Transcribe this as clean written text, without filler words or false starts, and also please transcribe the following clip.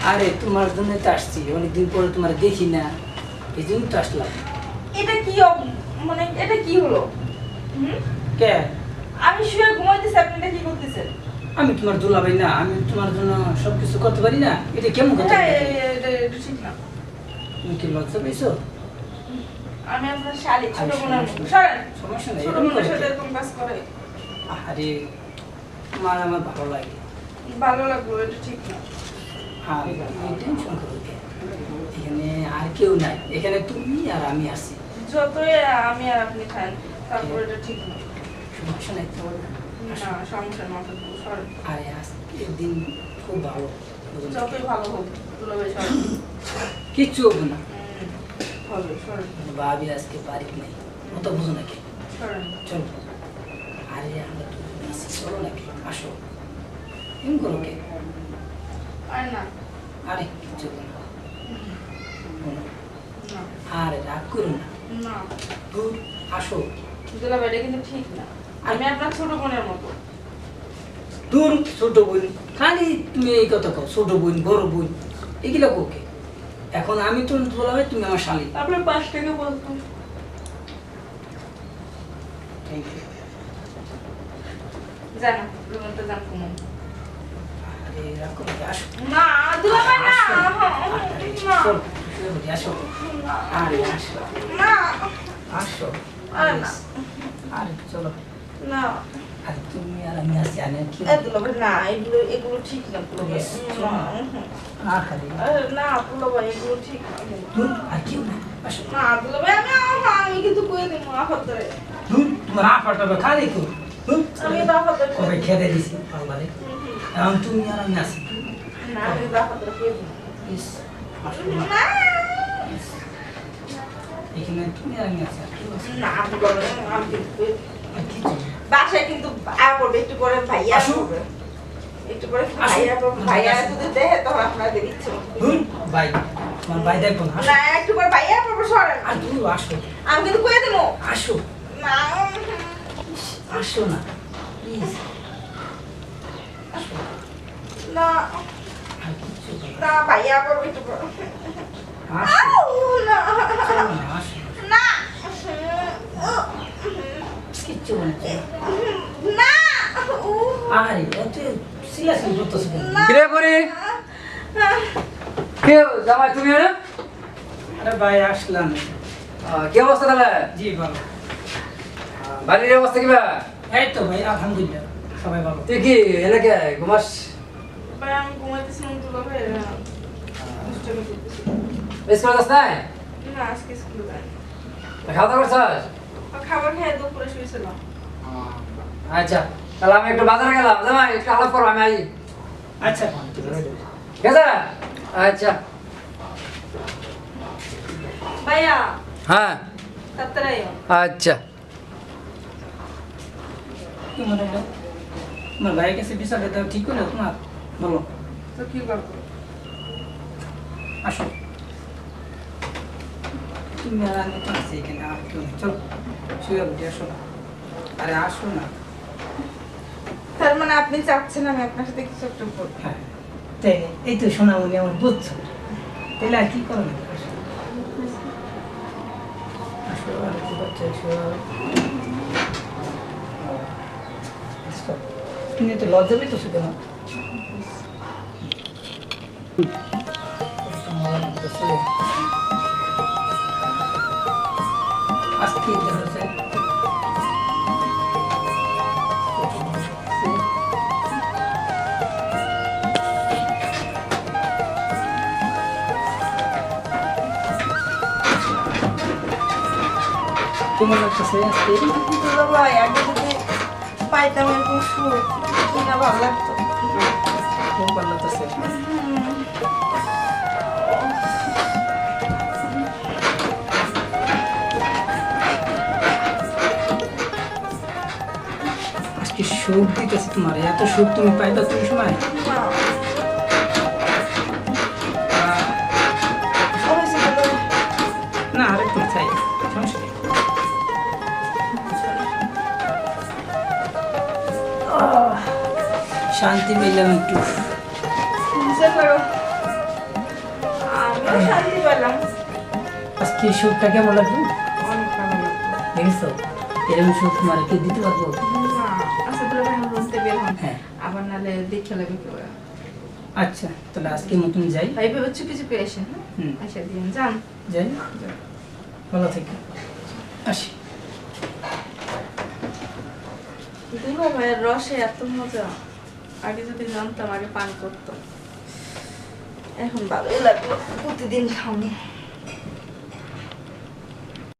আরে তোমার জন্য তো আসছি, অনেকদিন পরে তোমার দেখি না, এই জন্য তো আসলাম। এটা কি মানে এটা কি হলো? কে? আমি শুয়ে ঘুমাইতেছি, আপনি এটা কি করতেছেন? আমি তোমার দুলাভাই না, আমি তোমার জন্য সবকিছু করতে পারি না, এটা কেমন কথা? এটা ঠিক না। তুমি কি লজ্জা পেয়েছো? আমি আপনার শালি, ছোট বোনের মতো। সরেন। সমস্যা নেই, ছোট এরকম বোনের করে সাথে কে? এরকম কাজ করে। আরে তোমার আমার ভালো লাগে। ভালো লাগলো, এটা ঠিক না। আর তুমি টেনশন করো কে? এখানে আর কেউ নাই, এখানে তুমি আর আমি আছি। যতই আমি আর আপনি খান, তারপর এটা ঠিক না। সমস্যা নেই তো? না, সমস্যা মাথা দিয়ে সরেন। আরে আজকের দিন খুব ভালো, বুঝলে? যতই ভালো হোক, দুলাভাই সরেন। কিচ্ছু হবে না। হবে, সরেন। ভাবি আজকে বাড়িতে নেই, অত বুঝো নাকি? সরেন। চলো। আরে আমরা তো আছি, চলো নাকি? আসো। এমন করো কে? আর না। আরে কিচ্ছু হবে না। বলো। না। আরে রাগ করো না। না। দূর আসো। দুলাভাই, এটা কিন্তু ঠিক না। আমি আপনার ছোট বোনের মতো। দূর ছোট বোন, খালি তুমি এই কথা কও, ছোট বোন বড় বোন এগুলা ওকে। এখন আমি তো বলা হয় তুমি আমার শালি। আপনার 5 টাকা বলতো। Thank you. জানো, রুমটা জান কমো। আরে রাগ করো কে? আসো। না, দুলাভাই না। আসো। আরে না। চলো, শুয়ে পড়ি, আসো। না। আরে আসো, না। আসো। আরে না। আরে চলো। না। আরে তুমি আর আমি আছি, আমি আর কি? এ দুলাভাই না, এগুলো ঠিক না দুলাভাই। না। আরে আরে না দুলাভাই, এগুলো ঠিক না। দূর আর কেউ না, আসো। না দুলাভাই, আমি কিন্তু কয়ে দেব আফাত ধরে। দূর তোমার আপাটা খালি তো। আমি আফাত ধরে কবে খেতে দিছি পারবারে? এখন তুমি আর আমি আছি। না, আমি আফাত ধরে কয়ে দেব। ইস, আসো না। না। ইস, এখানে তুমি আর আমি আছি, আর কেউ আছে? না দুলাভাই, আমি কিন্তু কয়ে দেব। আর কিছু না। বাসায় কিন্তু আয়া করবে, একটু পরে ভাইয়া আসো। করবে। একটু পরে আসো। ভাইয়া করবে, ভাইয়া যদি দেখে তখন আপনাদের ইচ্ছে মতো। দূর ভাই, তোমার ভাই দেখবো না, আসো। না, একটু পরে ভাইয়া করবে, সরেন। আর দূর আসো, আমি কিন্তু কয়ে দেবো। আসো, না। আসো না প্লিজ, আসো। না। আর কিচ্ছু বলো না, ভাইয়া করবে একটু পরে। না। আসো, আউ, না। চলো না, আসো। না। কিচ্ছু বলো না। না। আরে এত সিরিয়াসলি করতেছো কেন? কিরে করি কে জামাই তুমি না? আরে ভাই আসলাম। কি অবস্থা তাহলে? জি ভালো। বাড়ির অবস্থা কিবা? এই তো ভাই আলহামদুলিল্লাহ, সবাই ভালো। তুই কি এলাকে ঘুমাস? ভাই, আমি ঘুমাইতেছিলাম দুলাভাই, দুষ্টামি করতেছি। স্কুলে যাস নাই? না, আজকে স্কুলে যাই। খাওয়া দাওয়া করছস? খাবার খেয়ে দুপুরে শুয়েছিলাম। আচ্ছা তাহলে আমি একটু বাজারে গেলাম, জামাই একটু আলাপ করো, আমি আই। আচ্ছা ঠিক আছে। ঠিক আছে? আচ্ছা ভাইয়া, হ্যাঁ তাড়াতাড়ি আইও। আচ্ছা। কি মনে হলো? তোমার ভাইয়ের কাছে বিচার দেওয়া ঠিক হলো তোমার? বলো। তো কি করবো? আসো। তুমি আর আমি তো আছি এখানে, আর কেউ নেই। চলো শুয়ে উঠি, আসো। আরে আসো না। তার মানে আপনি চাচ্ছেন আমি আপনার সাথে কিছু একটা করবো? হ্যাঁ তাই, এই তো সোনামণি আমার বুঝছো, তাহলে আর কি করো না? আসো। আসো, আর কি করছো? আসো। আসো। তুমি তো লজ্জা পেতেছো কেন? আজকে হচ্ছে কেমন লাগতেছে আজকে? দুলাভাই, আগে যদি পাইতাম এরকম সুখ, কি না ভালো লাগতো। কেমন ভালো লাগতেছে? আজকে সুখ দিতেছে তোমার, এত সুখ তুমি পাইবা কোন সময়? না। হয়েছে দুলাভাই। না আরেকটু চাই, সমস্যা নেই। শান্তি পেলাম একটু। নিচে করো। শান্তি পেলাম। আজকে সুখটা কেমন লাগলো অনেক ভালো লাগলো। দেখেছো এরকম সুখ তোমার কে দিতে পারবো না, আচ্ছা তাহলে ভাই রুম থেকে বের হন। হ্যাঁ। আবার নাহলে দেখে লাগবে কেউ। আচ্ছা তাহলে আজকে মতন যাই ভাই ভেবে চুপি চুপি আসেন, হ্যাঁ? হুম। আচ্ছা দিন যান। যাই ভালো থেকে আসি দুলো ভাইয়ের রসে এত মজা, আগে যদি জানতাম আগে পান করতাম। এখন ভালোই লাগলো প্রতিদিন খাওনি।